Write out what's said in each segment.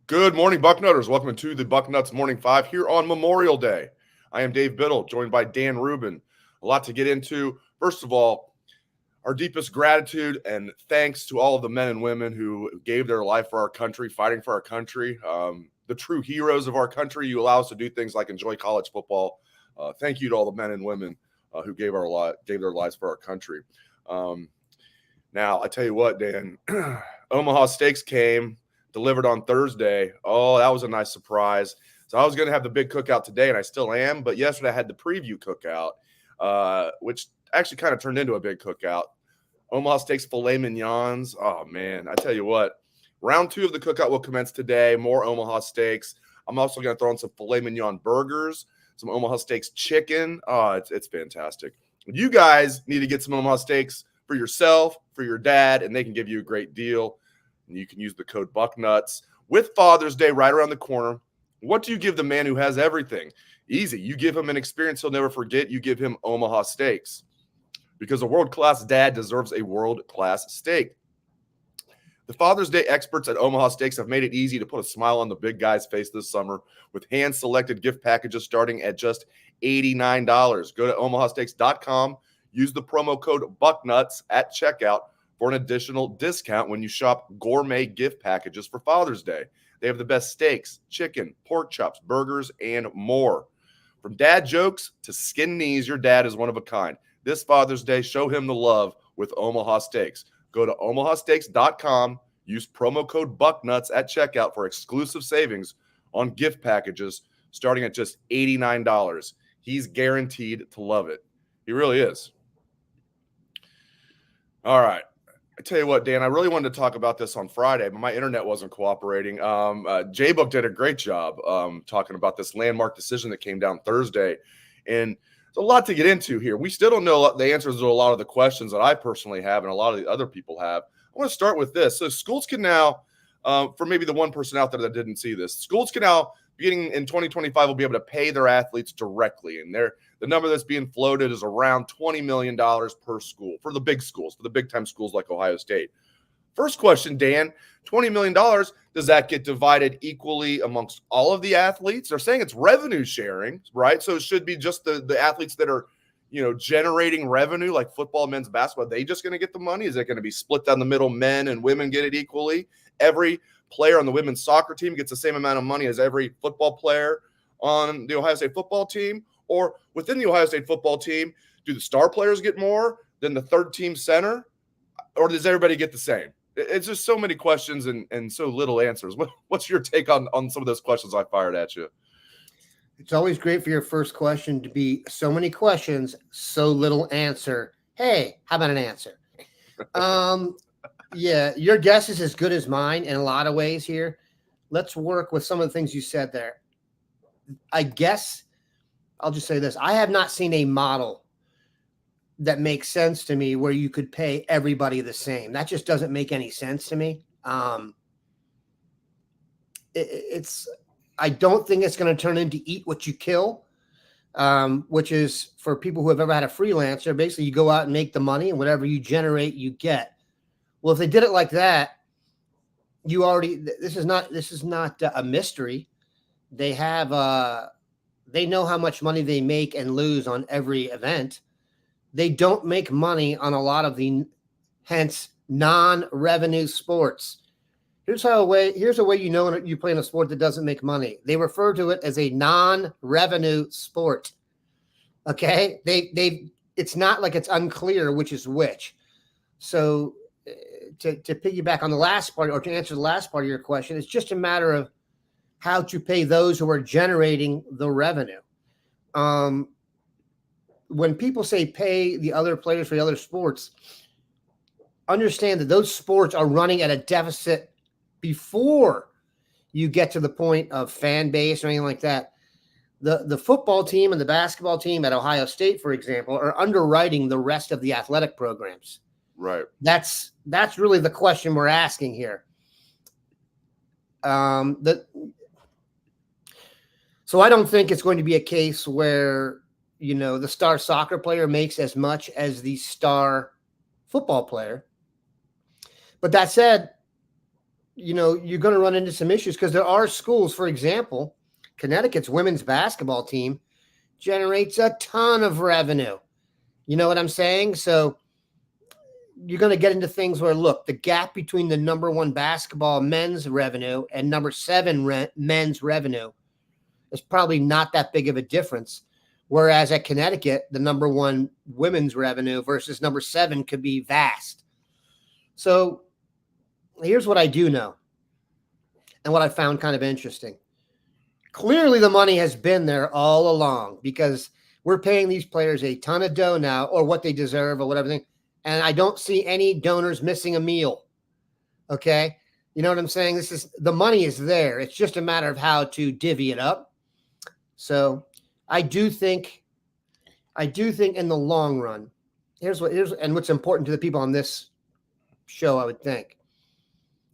Good morning, Bucknutters. Welcome to the Bucknuts Morning 5 here on Memorial Day. I am Dave Biddle, joined by Dan Rubin. A lot to get into. First of all, our deepest gratitude and thanks to all of the men and women who gave their life for our country, fighting for our country. The true heroes of our country. You allow us to do things like enjoy college football. Thank you to all the men and women who gave their lives for our country. Now, I tell you what, Dan, Omaha Steaks came, delivered on Thursday. Oh, that was a nice surprise. So I was going to have the big cookout today, and I still am. But yesterday I had the preview cookout, which actually kind of turned into a big cookout. Omaha Steaks filet mignons. Oh, man, I tell you what, round 2 of the cookout will commence today. More Omaha Steaks. I'm also going to throw in some filet mignon burgers, some Omaha Steaks chicken. Oh, it's fantastic. You guys need to get some Omaha Steaks for yourself, for your dad, and they can give you a great deal. And you can use the code Bucknuts. With Father's Day right around the corner, what do you give the man who has everything? Easy. You give him an experience he'll never forget. You give him Omaha Steaks, because a world-class dad deserves a world-class steak. The Father's Day experts at Omaha Steaks have made it easy to put a smile on the big guy's face this summer with hand-selected gift packages starting at just $89. Go to omahasteaks.com. Use the promo code Bucknuts at checkout for an additional discount when you shop gourmet gift packages for Father's Day. They have the best steaks, chicken, pork chops, burgers, and more. From dad jokes to skin knees, your dad is one of a kind. This Father's Day, show him the love with Omaha Steaks. Go to omahasteaks.com. Use promo code Bucknuts at checkout for exclusive savings on gift packages starting at just $89. He's guaranteed to love it. He really is. All right. I tell you what, Dan, I really wanted to talk about this on Friday, but my internet wasn't cooperating. J-Book did a great job talking about this landmark decision that came down Thursday. And there's a lot to get into here. We still don't know the answers to a lot of the questions that I personally have and a lot of the other people have. I want to start with this. So schools can now, for maybe the one person out there that didn't see this, schools can now, beginning in 2025, will be able to pay their athletes directly. And the number that's being floated is around $20 million per school for the big schools, for the big-time schools like Ohio State. First question, Dan, $20 million, does that get divided equally amongst all of the athletes? They're saying it's revenue sharing, right? So it should be just the athletes that are, generating revenue like football, men's basketball. Are they just going to get the money? Is it going to be split down the middle? Men and women get it equally? Every player on the women's soccer team gets the same amount of money as every football player on the Ohio State football team? Or within the Ohio State football team, do the star players get more than the third team center? Or does everybody get the same? It's just so many questions and so little answers. What's your take on some of those questions I fired at you? It's always great for your first question to be so many questions, so little answer. Hey, how about an answer? Yeah, your guess is as good as mine in a lot of ways here. Let's work with some of the things you said there. I guess I'll just say this. I have not seen a model that makes sense to me where you could pay everybody the same. That just doesn't make any sense to me. I don't think it's going to turn into eat what you kill, which is for people who have ever had a freelancer. Basically, you go out and make the money, and whatever you generate, you get. Well, if they did it like that, this is not a mystery. They know how much money they make and lose on every event. They don't make money on a lot of the hence non-revenue sports. Here's a way you know you play in a sport that doesn't make money. They refer to it as a non-revenue sport. Okay? It's not like it's unclear which is which. So to piggyback on the last part, or to answer the last part of your question, it's just a matter of how to pay those who are generating the revenue. When people say pay the other players for the other sports, understand that those sports are running at a deficit before you get to the point of fan base or anything like that. The football team and the basketball team at Ohio State, for example, are underwriting the rest of the athletic programs. Right. That's really the question we're asking here. So I don't think it's going to be a case where, the star soccer player makes as much as the star football player. But that said, you're going to run into some issues because there are schools, for example, Connecticut's women's basketball team generates a ton of revenue. You know what I'm saying? So you're going to get into things where, look, the gap between the number one basketball men's revenue and number 7 men's revenue is probably not that big of a difference. Whereas at Connecticut, the number 1 women's revenue versus number 7 could be vast. So here's what I do know and what I found kind of interesting. Clearly, the money has been there all along because we're paying these players a ton of dough now, or what they deserve or whatever. And I don't see any donors missing a meal. Okay. You know what I'm saying? The money is there. It's just a matter of how to divvy it up. So I do think in the long run, and what's important to the people on this show, I would think.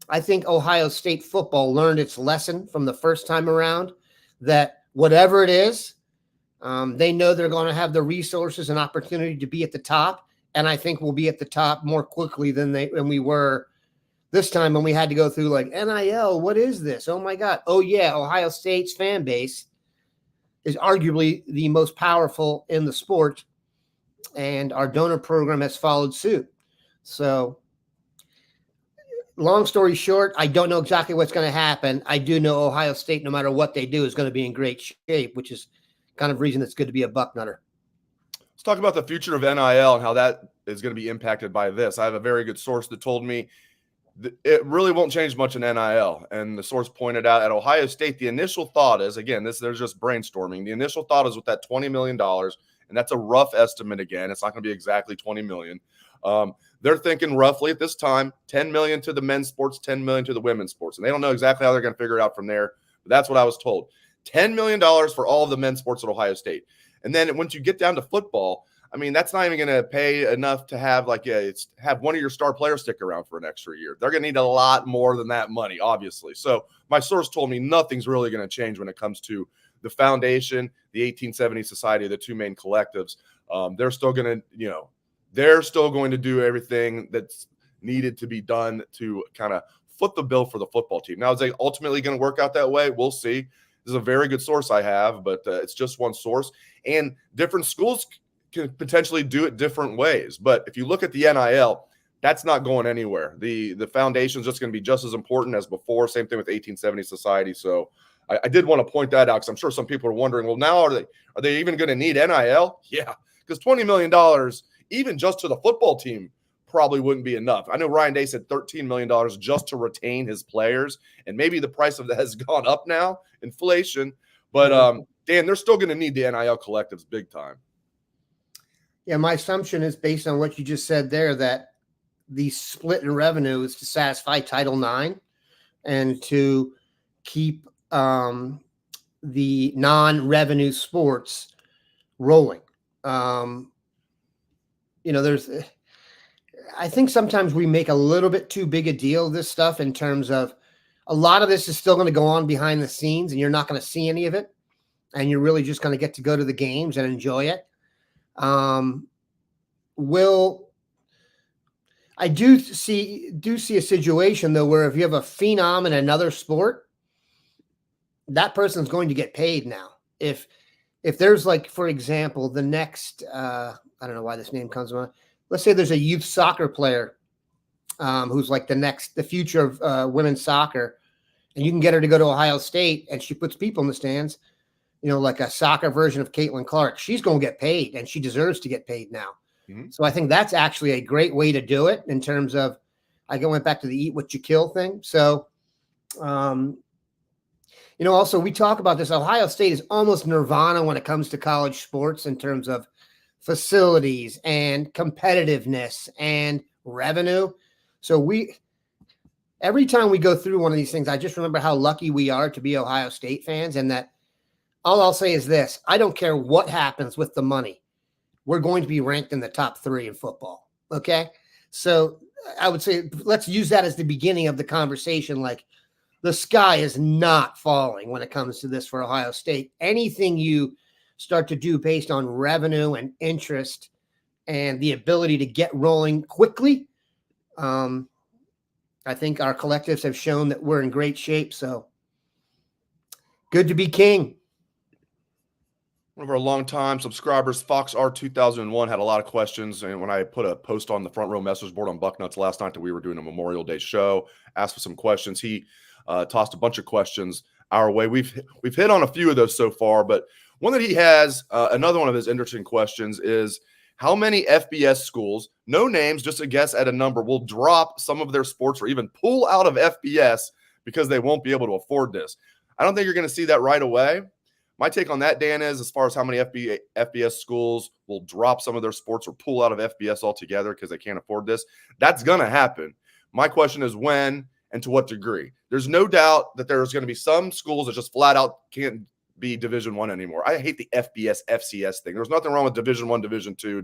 I think Ohio State football learned its lesson from the first time around, that whatever it is, they know they're going to have the resources and opportunity to be at the top. And I think we'll be at the top more quickly than we were this time when we had to go through like NIL. What is this? Oh my God. Oh yeah. Ohio State's fan base is arguably the most powerful in the sport, and our donor program has followed suit. So long story short, I don't know exactly what's going to happen. I do know Ohio State, no matter what they do, is going to be in great shape, which is kind of reason it's good to be a Bucknutter. Let's talk about the future of NIL and how that is going to be impacted by this. I have a very good source that told me it really won't change much in NIL. And the source pointed out at Ohio State, the initial thought is, again, there's just brainstorming. The initial thought is with that $20 million, and that's a rough estimate again. It's not going to be exactly $20 million. They're thinking roughly at this time, $10 million to the men's sports, $10 million to the women's sports. And they don't know exactly how they're going to figure it out from there. But that's what I was told. $10 million for all of the men's sports at Ohio State. And then once you get down to football, I mean, that's not even going to pay enough to have have one of your star players stick around for an extra year. They're going to need a lot more than that money, obviously. So my source told me nothing's really going to change when it comes to the foundation, the 1870 Society, the 2 main collectives. They're still going to do everything that's needed to be done to kind of foot the bill for the football team. Now, is they ultimately going to work out that way? We'll see. This is a very good source I have, but it's just one source. And different schools can potentially do it different ways. But if you look at the NIL, that's not going anywhere. The foundation is just going to be just as important as before. Same thing with 1870 Society. So I did want to point that out because I'm sure some people are wondering, well, now are they even going to need NIL? Yeah, because $20 million, even just to the football team, probably wouldn't be enough. I know Ryan Day said $13 million just to retain his players, and maybe the price of that has gone up now, inflation. But Dan, they're still going to need the NIL collectives big time. Yeah, my assumption is based on what you just said there, that the split in revenue is to satisfy Title IX and to keep the non-revenue sports rolling. I think sometimes we make a little bit too big a deal of this stuff in terms of a lot of this is still going to go on behind the scenes and you're not going to see any of it. And you're really just going to get to go to the games and enjoy it. I do see a situation though, where if you have a phenom in another sport, that person's going to get paid now. If there's like, for example, the next, I don't know why this name comes to mind. Let's say there's a youth soccer player who's like the future of women's soccer, and you can get her to go to Ohio State and she puts people in the stands, like a soccer version of Caitlin Clark. She's going to get paid, and she deserves to get paid now. Mm-hmm. So I think that's actually a great way to do it in terms of, I went back to the eat what you kill thing. So, also we talk about this. Ohio State is almost nirvana when it comes to college sports in terms of facilities and competitiveness and revenue. So every time we go through one of these things, I just remember how lucky we are to be Ohio State fans, and that all I'll say is this: I don't care what happens with the money. We're going to be ranked in the top 3 in football. Okay. So I would say, let's use that as the beginning of the conversation. Like, the sky is not falling when it comes to this for Ohio State. Anything you start to do based on revenue and interest and the ability to get rolling quickly, I I think our collectives have shown that we're in great shape. So good to be king. One of our longtime subscribers, Fox R2001, had a lot of questions. And when I put a post on the front row message board on Bucknuts last night that we were doing a Memorial Day show, asked for some questions. He tossed a bunch of questions our way. We've hit on a few of those so far, but one that he has, another one of his interesting questions is, how many FBS schools, no names, just a guess at a number, will drop some of their sports or even pull out of FBS because they won't be able to afford this? I don't think you're going to see that right away. My take on that, Dan, is as far as how many FBS schools will drop some of their sports or pull out of FBS altogether because they can't afford this, that's going to happen. My question is when and to what degree. There's no doubt that there's going to be some schools that just flat out can't be Division I anymore. I hate the FBS, FCS thing. There's nothing wrong with Division I, Division II.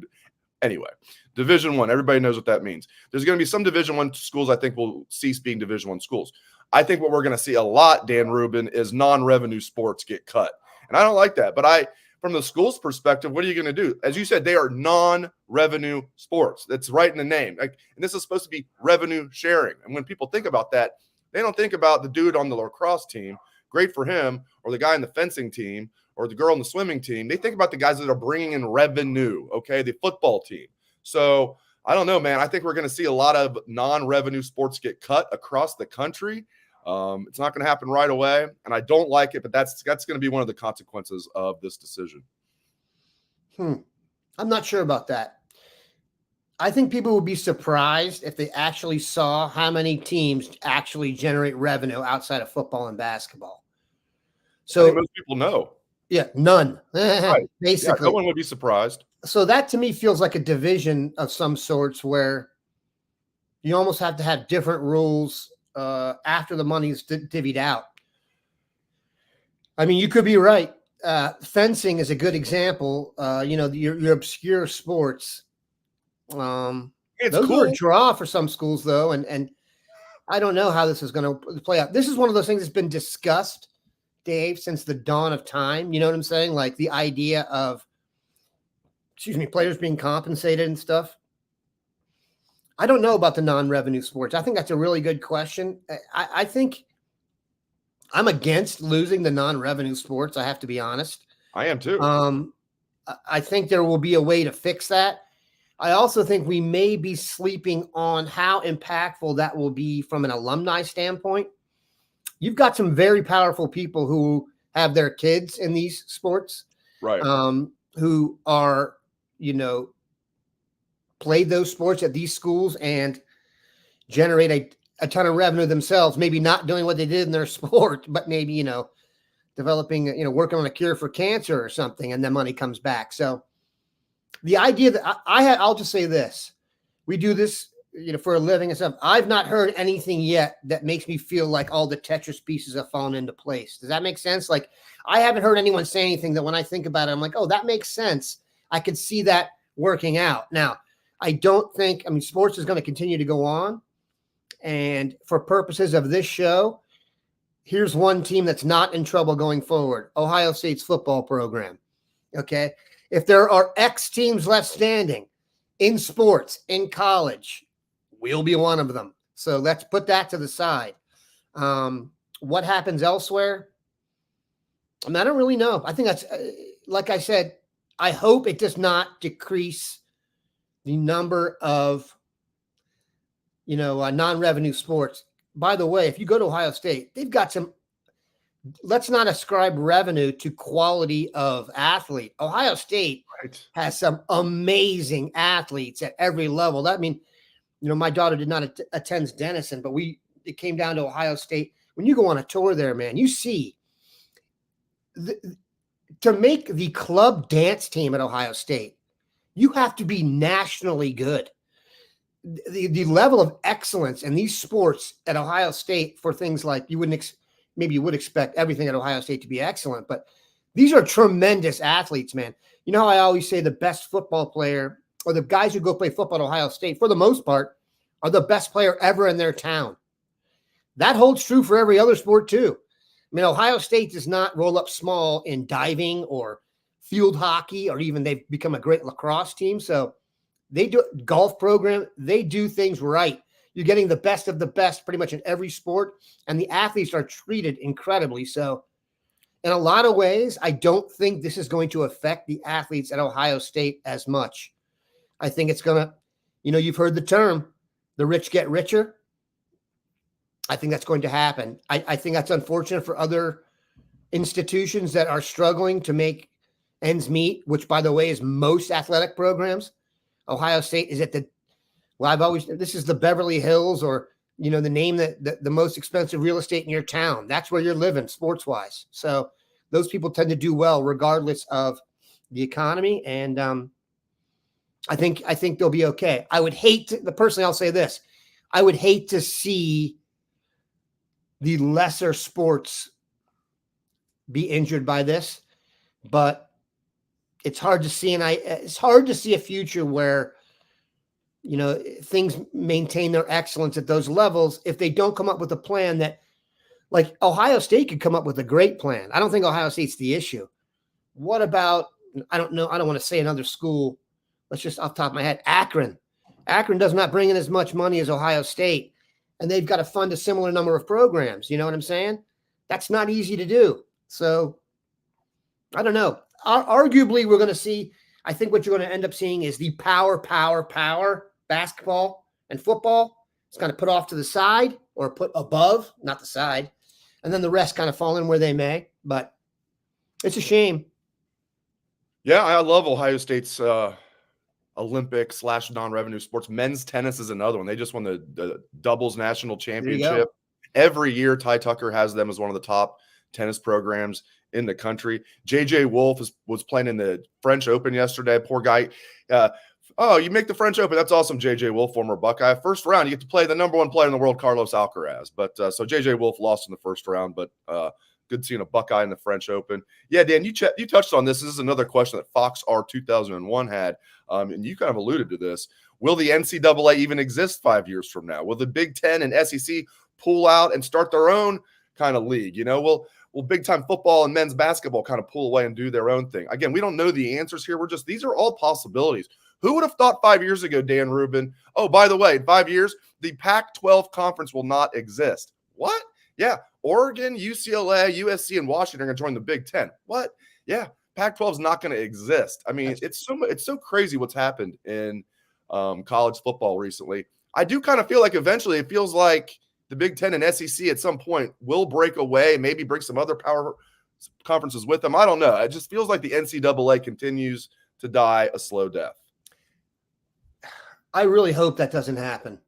Anyway, Division I, everybody knows what that means. There's going to be some Division I schools I think will cease being Division I schools. I think what we're going to see a lot, Dan Rubin, is non-revenue sports get cut. And I don't like that. But from the school's perspective, what are you going to do? As you said, they are non-revenue sports. That's right in the name. And this is supposed to be revenue sharing. And when people think about that, they don't think about the dude on the lacrosse team, great for him, or the guy in the fencing team, or the girl in the swimming team. They think about the guys that are bringing in revenue, okay, the football team. So I don't know, man. I think we're going to see a lot of non-revenue sports get cut across the country. It's not going to happen right away, and I don't like it, but that's going to be one of the consequences of this decision. I'm not sure about that. I think people would be surprised if they actually saw how many teams actually generate revenue outside of football and basketball. So I think most people know. Yeah, none. Right. Basically. Yeah, no one would be surprised. So that to me feels like a division of some sorts where you almost have to have different rules after the money's divvied out. I mean, you could be right. Fencing is a good example. Your obscure sports. It's those cool. are a draw for some schools, though, and I don't know how this is going to play out. This is one of those things that's been discussed, Dave, since the dawn of time. You know what I'm saying? Like the idea of, players being compensated and stuff. I don't know about the non-revenue sports. I think that's a really good question. I think I'm against losing the non-revenue sports. I have to be honest. I am too. I think there will be a way to fix that. I also think we may be sleeping on how impactful that will be from an alumni standpoint. You've got some very powerful people who have their kids in these sports, right? Who are, played those sports at these schools and generate a ton of revenue themselves, maybe not doing what they did in their sport, but maybe, developing, working on a cure for cancer or something, and then money comes back. So the idea that I'll just say this, we do this, for a living and stuff. I've not heard anything yet that makes me feel like all the Tetris pieces have fallen into place. Does that make sense? Like, I haven't heard anyone say anything that when I think about it, I'm like, oh, that makes sense. I could see that working out. Now, I don't think, sports is going to continue to go on. And for purposes of this show, here's one team that's not in trouble going forward: Ohio State's football program. Okay. If there are X teams left standing in sports, in college, we'll be one of them. So let's put that to the side. What happens elsewhere? I don't really know. I think that's, like I said, I hope it does not decrease the number of, non-revenue sports. By the way, if you go to Ohio State, they've got some, let's not ascribe revenue to quality of athlete. Ohio State has some amazing athletes at every level. My daughter did not attend Denison, but it came down to Ohio State. When you go on a tour there, man, you see to make the club dance team at Ohio State, you have to be nationally good. The level of excellence in these sports at Ohio State for things like you would expect everything at Ohio State to be excellent, but these are tremendous athletes, man. You know how I always say the best football player, or the guys who go play football at Ohio State, for the most part, are the best player ever in their town. That holds true for every other sport too. Ohio State does not roll up small in diving or field hockey, or even they've become a great lacrosse team. So they do golf program. They do things right. You're getting the best of the best pretty much in every sport, and the athletes are treated incredibly. So in a lot of ways, I don't think this is going to affect the athletes at Ohio State as much. I think it's going to, you've heard the term, the rich get richer. I think that's going to happen. I think that's unfortunate for other institutions that are struggling to make ends meet, which, by the way, is most athletic programs. Ohio State is at this is the Beverly Hills, or, the name that the most expensive real estate in your town. That's where you're living sports wise. So those people tend to do well regardless of the economy. And I think they'll be okay. I would hate to, personally, I'll say this. I would hate to see the lesser sports be injured by this, but it's hard to see. And it's hard to see a future where, things maintain their excellence at those levels if they don't come up with a plan that, like, Ohio State could come up with a great plan. I don't think Ohio State's the issue. What about, I don't know, I don't want to say another school. Let's just off the top of my head, Akron. Akron does not bring in as much money as Ohio State, and they've got to fund a similar number of programs. You know what I'm saying? That's not easy to do. So I don't know. Arguably, we're going to see, I think what you're going to end up seeing is the power basketball and football. It's kind of put off to the side or put above, not the side. And then the rest kind of fall in where they may. But it's a shame. Yeah, I love Ohio State's Olympic / non-revenue sports. Men's tennis is another one. They just won the doubles national championship. Every year, Ty Tucker has them as one of the top tennis programs in the country. JJ Wolf was playing in the French Open yesterday. Poor guy. Oh, you make the French Open. That's awesome, JJ Wolf, former Buckeye. First round, you get to play the number one player in the world, Carlos Alcaraz. But so JJ Wolf lost in the first round, but good seeing a Buckeye in the French Open. Yeah, Dan, you touched on this. This is another question that Fox R 2001 had, and you kind of alluded to this. Will the NCAA even exist 5 years from now? Will the Big Ten and SEC pull out and start their own kind of league? Will big-time football and men's basketball kind of pull away and do their own thing? Again, we don't know the answers here. These are all possibilities. Who would have thought 5 years ago, Dan Rubin, oh, by the way, in 5 years, the Pac-12 conference will not exist? What? Yeah, Oregon, UCLA, USC, and Washington are going to join the Big Ten. What? Yeah, Pac-12 is not going to exist. I mean, it's so crazy what's happened in college football recently. I do kind of feel like eventually it feels like the Big Ten and SEC at some point will break away, maybe bring some other power conferences with them. I don't know. It just feels like the NCAA continues to die a slow death. I really hope that doesn't happen,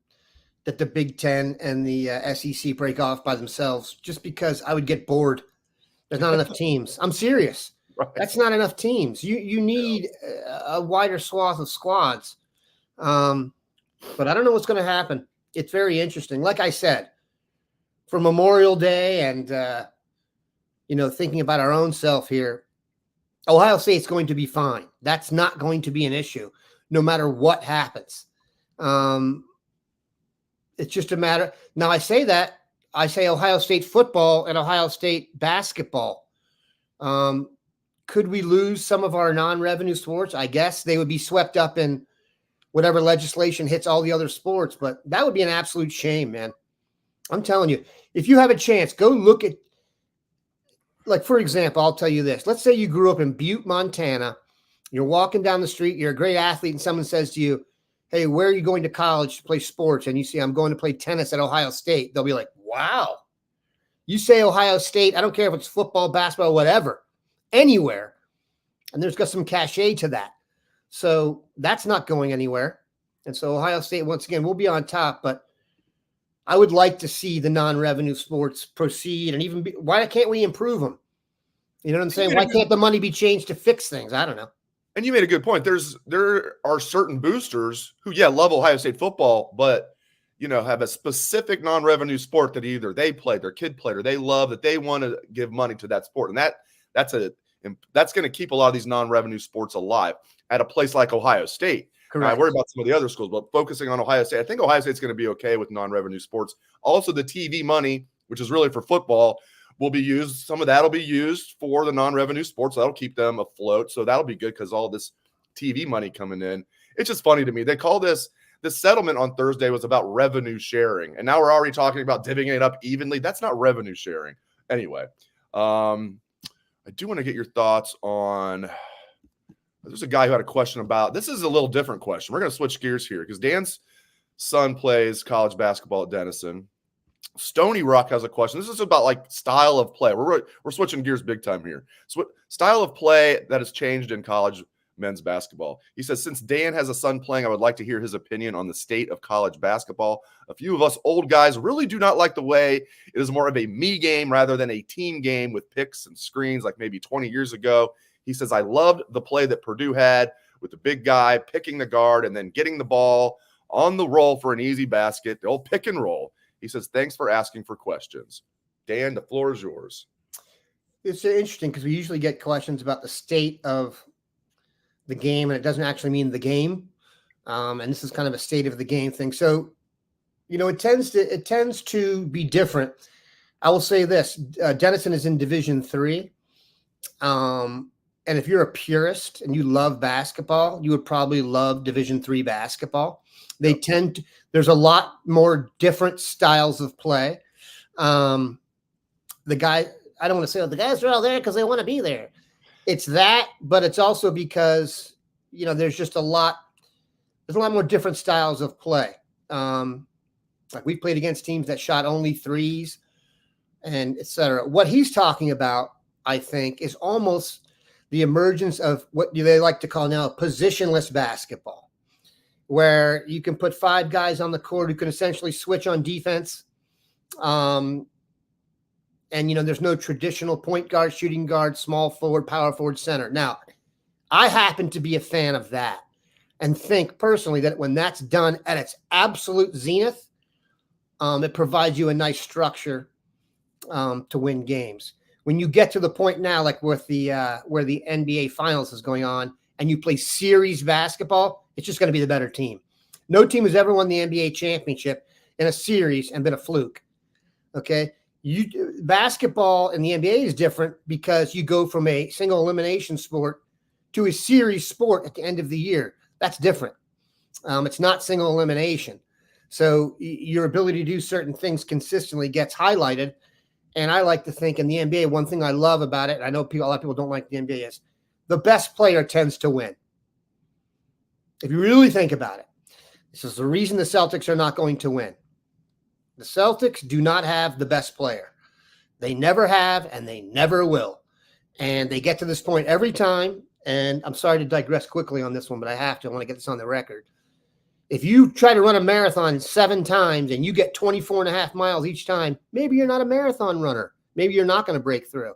that the Big Ten and the SEC break off by themselves, just because I would get bored. There's not enough teams. I'm serious. Right. That's not enough teams. You need a wider swath of squads. But I don't know what's going to happen. It's very interesting. Like I said, for Memorial Day and, thinking about our own self here, Ohio State's going to be fine. That's not going to be an issue no matter what happens. It's just a matter. Now, I say Ohio State football and Ohio State basketball. Could we lose some of our non-revenue sports? I guess they would be swept up in whatever legislation hits all the other sports, but that would be an absolute shame, man. I'm telling you, if you have a chance, go look at, like, for example, I'll tell you this. Let's say you grew up in Butte, Montana. You're walking down the street. You're a great athlete, and someone says to you, hey, where are you going to college to play sports? And you say, I'm going to play tennis at Ohio State. They'll be like, wow. You say Ohio State, I don't care if it's football, basketball, whatever, anywhere. And there's got some cachet to that. So that's not going anywhere. And so Ohio State, once again, will be on top. But I would like to see the non-revenue sports proceed and even why can't we improve them? You know what I'm saying? Why can't the money be changed to fix things? I don't know. And you made a good point. There are certain boosters who, love Ohio State football, but, have a specific non-revenue sport that either they play, their kid played, or they love, that they want to give money to that sport. And that's going to keep a lot of these non-revenue sports alive at a place like Ohio State. Correct. I worry about some of the other schools, but focusing on Ohio State, I think Ohio State's going to be okay with non-revenue sports. Also, the TV money, which is really for football, will be used. Some of that will be used for the non-revenue sports. That'll keep them afloat. So that'll be good because all this TV money coming in. It's just funny to me. They call this this settlement on Thursday was about revenue sharing, and now we're already talking about divvying it up evenly. That's not revenue sharing. Anyway, I do want to get your thoughts on. There's a guy who had a question about this. Is a little different question. We're going to switch gears here because Dan's son plays college basketball at Denison. Stony Rock has a question. This is about like style of play. We're switching gears big time here. So style of play that has changed in college men's basketball. He says, since Dan has a son playing, I would like to hear his opinion on the state of college basketball. A few of us old guys really do not like the way it is more of a me game rather than a team game with picks and screens like maybe 20 years ago. He says, I loved the play that Purdue had with the big guy picking the guard and then getting the ball on the roll for an easy basket, the old pick and roll. He says, thanks for asking for questions. Dan, the floor is yours. It's interesting because we usually get questions about the state of the game, and it doesn't actually mean the game. And this is kind of a state of the game thing. So, it tends to be different. I will say this: Denison is in Division III. And if you're a purist and you love basketball, you would probably love Division III basketball. There's a lot more different styles of play. I don't want to say the guys are all there because they want to be there. It's that, but it's also because, there's a lot more different styles of play. Like we played against teams that shot only threes and et cetera. What he's talking about, I think, is almost the emergence of what they like to call now positionless basketball, where you can put 5 guys on the court who can essentially switch on defense. And, there's no traditional point guard, shooting guard, small forward, power forward, center. Now, I happen to be a fan of that and think personally that when that's done at its absolute zenith, it provides you a nice structure to win games. When you get to the point now, like with where the NBA Finals is going on, and you play series basketball, it's just going to be the better team. No team has ever won the NBA championship in a series and been a fluke. Okay. Basketball in the NBA is different because you go from a single elimination sport to a series sport at the end of the year. That's different. It's not single elimination. So your ability to do certain things consistently gets highlighted. And I like to think in the NBA, one thing I love about it, I know a lot of people don't like the NBA, is the best player tends to win. If you really think about it, this is the reason the Celtics are not going to win. The Celtics do not have the best player. They never have, and they never will. And they get to this point every time. And I'm sorry to digress quickly on this one, but I have to. I want to get this on the record. If you try to run a marathon 7 times and you get 24.5 miles each time, maybe you're not a marathon runner. Maybe you're not going to break through.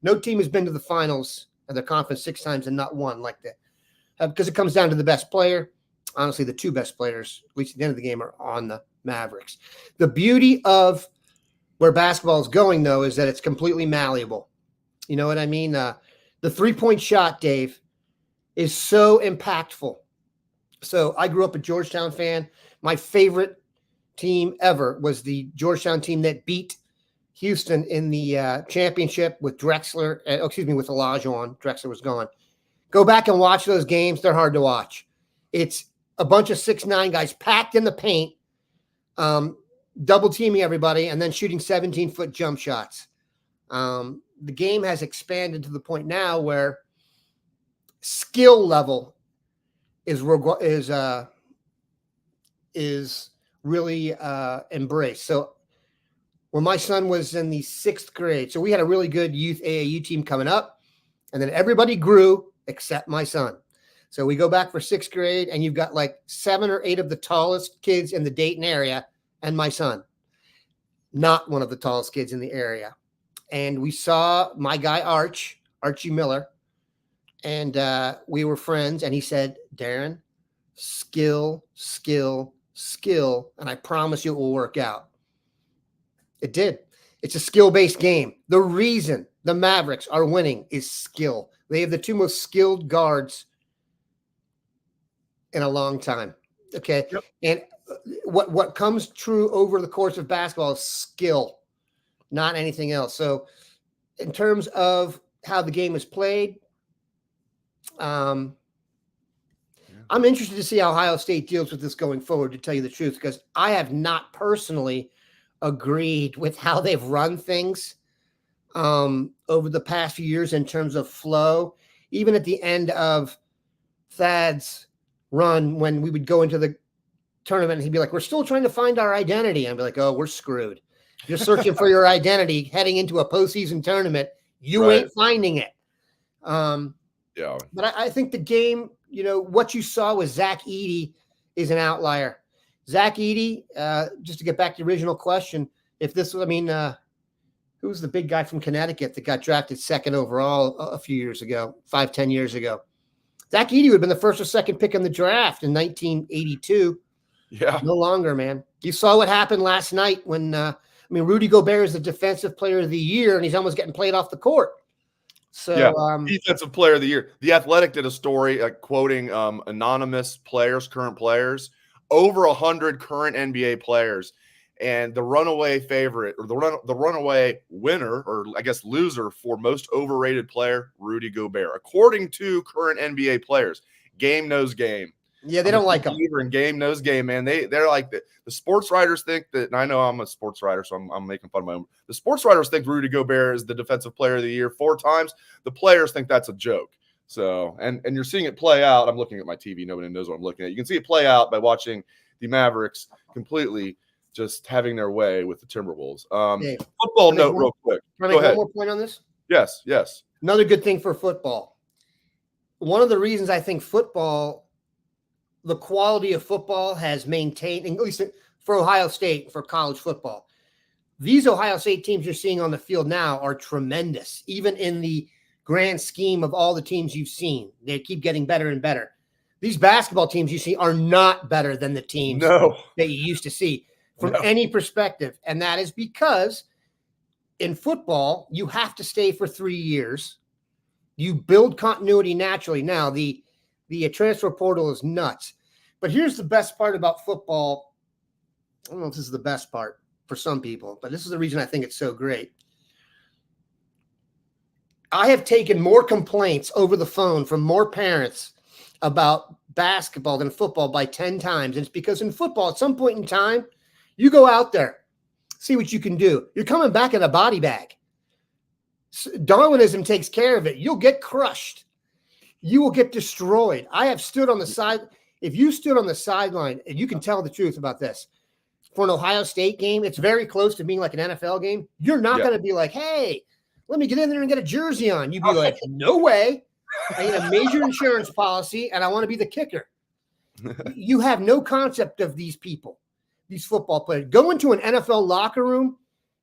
No team has been to the finals of their conference 6 times and not won like that. Because it comes down to the best player. Honestly, the 2 best players, at least at the end of the game, are on the Mavericks. The beauty of where basketball is going, though, is that it's completely malleable. You know what I mean? The 3-point shot, Dave, is so impactful. So I grew up a Georgetown fan. My favorite team ever was the Georgetown team that beat Houston in the championship with Drexler. With Olajuwon. Drexler was gone. Go back and watch those games. They're hard to watch. It's a bunch of 6'9" guys packed in the paint, double teaming everybody, and then shooting 17-foot jump shots. The game has expanded to the point now where skill level is really embraced. So when my son was in the 6th grade, so we had a really good youth AAU team coming up, and then everybody grew except my son. So we go back for 6th grade, and you've got like 7 or 8 of the tallest kids in the Dayton area, and my son, not one of the tallest kids in the area. And we saw my guy Archie Miller, and we were friends. And he said, "Darren, skill, skill, skill, and I promise you it will work out." It did. It's a skill-based game. The reason the Mavericks are winning is skill. They have the 2 most skilled guards in a long time. Okay. Yep. And what comes true over the course of basketball is skill, not anything else. So in terms of how the game is played, I'm interested to see how Ohio State deals with this going forward, to tell you the truth, because I have not personally agreed with how they've run things over the past few years in terms of flow. Even at the end of Thad's run, when we would go into the tournament, he'd be like, "We're still trying to find our identity." I'd be like, "Oh, we're screwed. You're searching for your identity heading into a postseason tournament. You ain't finding it." But I think the game, what you saw with Zach Edey is an outlier. Zach Edey, just to get back to the original question, if this was, who was the big guy from Connecticut that got drafted second overall a few years ago, 5-10 years ago? Zach Edey would have been the first or second pick in the draft in 1982. Yeah. No longer, man. You saw what happened last night when, Rudy Gobert is the defensive player of the year, and he's almost getting played off the court. So, defensive player of the year. The Athletic did a story quoting anonymous players, current players, over 100 current NBA players. And the runaway favorite, or the runaway winner, or I guess loser for most overrated player, Rudy Gobert, according to current NBA players. Game knows game. Yeah, they don't like him. And game knows game, man. They're like the sports writers think that, and I know I'm a sports writer, so I'm making fun of my own. The sports writers think Rudy Gobert is the defensive player of the year 4 times. The players think that's a joke. So, and you're seeing it play out. I'm looking at my TV. Nobody knows what I'm looking at. You can see it play out by watching the Mavericks completely just having their way with the Timberwolves. Football note real quick. Can I make one more point on this? Yes. Another good thing for football. One of the reasons I think football, the quality of football has maintained, at least for Ohio State, for college football. These Ohio State teams you're seeing on the field now are tremendous, even in the grand scheme of all the teams you've seen. They keep getting better and better. These basketball teams you see are not better than the teams that you used to see from any perspective. And that is because in football, you have to stay for 3 years. You build continuity naturally. Now, the transfer portal is nuts. But here's the best part about football. I don't know if this is the best part for some people, but this is the reason I think it's so great. I have taken more complaints over the phone from more parents about basketball than football by 10 times. And it's because in football, at some point in time, you go out there, see what you can do. You're coming back in a body bag. Darwinism takes care of it. You'll get crushed. You will get destroyed. I have stood on the side. If you stood on the sideline, and you can tell the truth about this, for an Ohio State game, it's very close to being like an NFL game. You're not going to be like, "Hey, let me get in there and get a jersey on." You'd be like, "No way. I need a major insurance policy, and I want to be the kicker." You have no concept of these people, these football players. Go into an NFL locker room,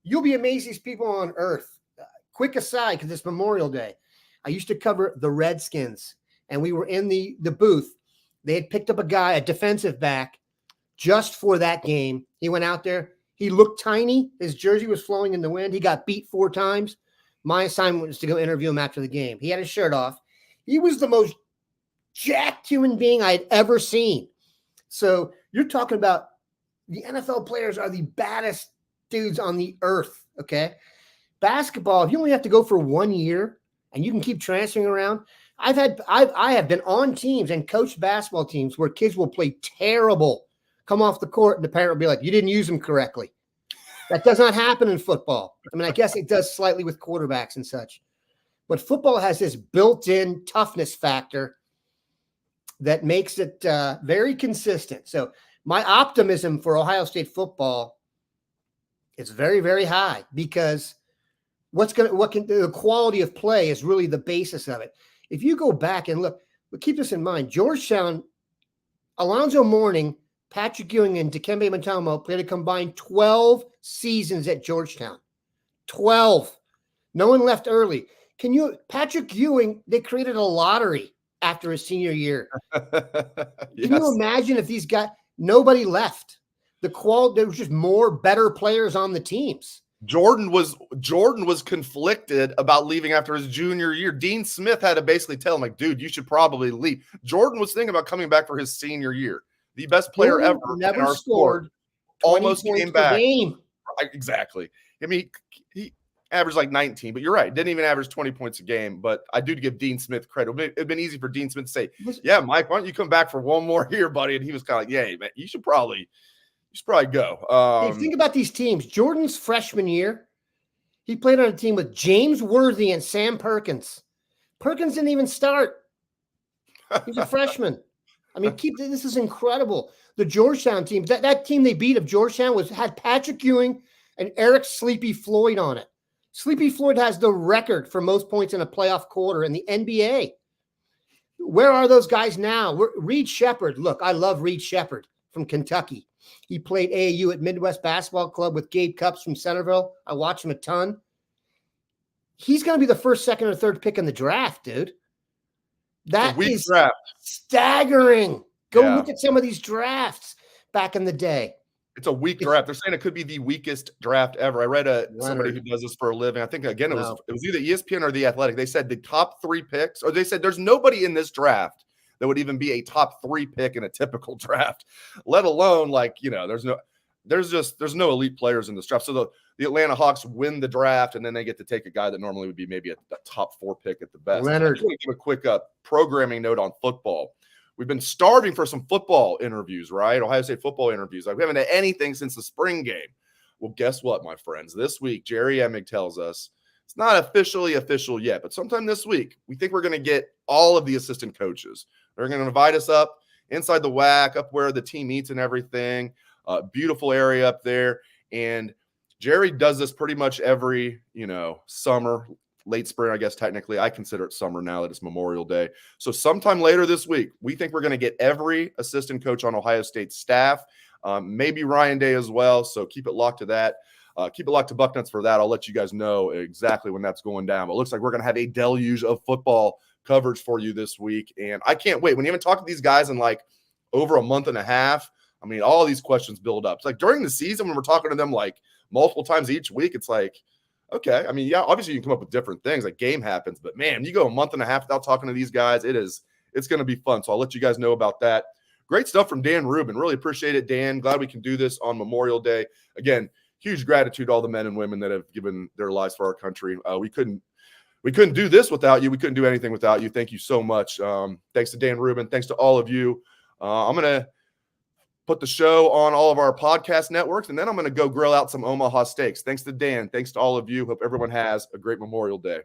you'll be amazed these people on earth. Quick aside, because it's Memorial Day. I used to cover the Redskins, and we were in the booth. They had picked up a guy, a defensive back, just for that game. He went out there. He looked tiny. His jersey was flowing in the wind. He got beat 4 times. My assignment was to go interview him after the game. He had his shirt off. He was the most jacked human being I had ever seen. So you're talking about the NFL players are the baddest dudes on the earth, okay? Basketball, if you only have to go for 1 year and you can keep transferring around. I have been on teams and coached basketball teams where kids will play terrible, come off the court, and the parent will be like, "You didn't use them correctly." That does not happen in football. I mean, I guess it does slightly with quarterbacks and such. But football has this built-in toughness factor that makes it very consistent. So my optimism for Ohio State football is very, very high because the quality of play is really the basis of it. If you go back and look, but keep this in mind, Georgetown, Alonzo Mourning, Patrick Ewing, and Dikembe Mutombo played a combined 12 seasons at Georgetown. 12. No one left early. Patrick Ewing, they created a lottery after his senior year. Yes. Can you imagine if these guys, nobody left? There was just more better players on the teams. Jordan was conflicted about leaving after his junior year. Dean Smith had to basically tell him, like, "Dude, you should probably leave." Jordan was thinking about coming back for his senior year. The best player Jordan ever never in our scored sport almost came back. Game. Exactly. I mean, averaged like 19, but you're right. Didn't even average 20 points a game. But I do give Dean Smith credit. It'd been easy for Dean Smith to say, yeah, Mike, why don't you come back for one more year, buddy? And he was kind of like, yeah, man, you should probably go. Hey, think about these teams. Jordan's freshman year, he played on a team with James Worthy and Sam Perkins. Perkins didn't even start. He's a freshman. I mean, this is incredible. The Georgetown team, that team they beat of Georgetown had Patrick Ewing and Eric Sleepy Floyd on it. Sleepy Floyd has the record for most points in a playoff quarter in the NBA. Where are those guys now? Reed Shepherd. Look, I love Reed Shepherd from Kentucky. He played AAU at Midwest Basketball Club with Gabe Cupps from Centerville. I watch him a ton. He's going to be the first, second, or third pick in the draft, dude. That is draft. Staggering. Go look at some of these drafts back in the day. It's a weak draft. They're saying it could be the weakest draft ever. I read somebody who does this for a living. I think, again, it was either ESPN or The Athletic. They said the top 3 picks, or they said there's nobody in this draft that would even be a top 3 pick in a typical draft, let alone there's no elite players in this draft. So the Atlanta Hawks win the draft, and then they get to take a guy that normally would be maybe a top 4 pick at the best. Leonard. I just want to give a quick programming note on football. We've been starving for some football interviews, right? Ohio State football interviews. We haven't had anything since the spring game. Well, guess what, my friends? This week, Jerry Emig tells us it's not officially official yet, but sometime this week, we think we're going to get all of the assistant coaches. They're going to invite us up inside the WAC, up where the team eats and everything. Beautiful area up there. And Jerry does this pretty much every, summer, late spring, I guess technically. I consider it summer now that it's Memorial Day. So sometime later this week, we think we're going to get every assistant coach on Ohio State's staff, maybe Ryan Day as well. So keep it locked to that. Keep it locked to Bucknuts for that. I'll let you guys know exactly when that's going down. But it looks like we're going to have a deluge of football coverage for you this week. And I can't wait. When you haven't talked to these guys in like over a month and a half, I mean, all these questions build up. It's like during the season when we're talking to them like multiple times each week, it's like, okay. I mean, yeah, obviously you can come up with different things. Like game happens, but man, you go a month and a half without talking to these guys. It's going to be fun. So I'll let you guys know about that. Great stuff from Dan Rubin. Really appreciate it, Dan. Glad we can do this on Memorial Day. Again, huge gratitude to all the men and women that have given their lives for our country. We couldn't do this without you. We couldn't do anything without you. Thank you so much. Thanks to Dan Rubin. Thanks to all of you. I'm going to put the show on all of our podcast networks, and then I'm going to go grill out some Omaha steaks. Thanks to Dan. Thanks to all of you. Hope everyone has a great Memorial Day.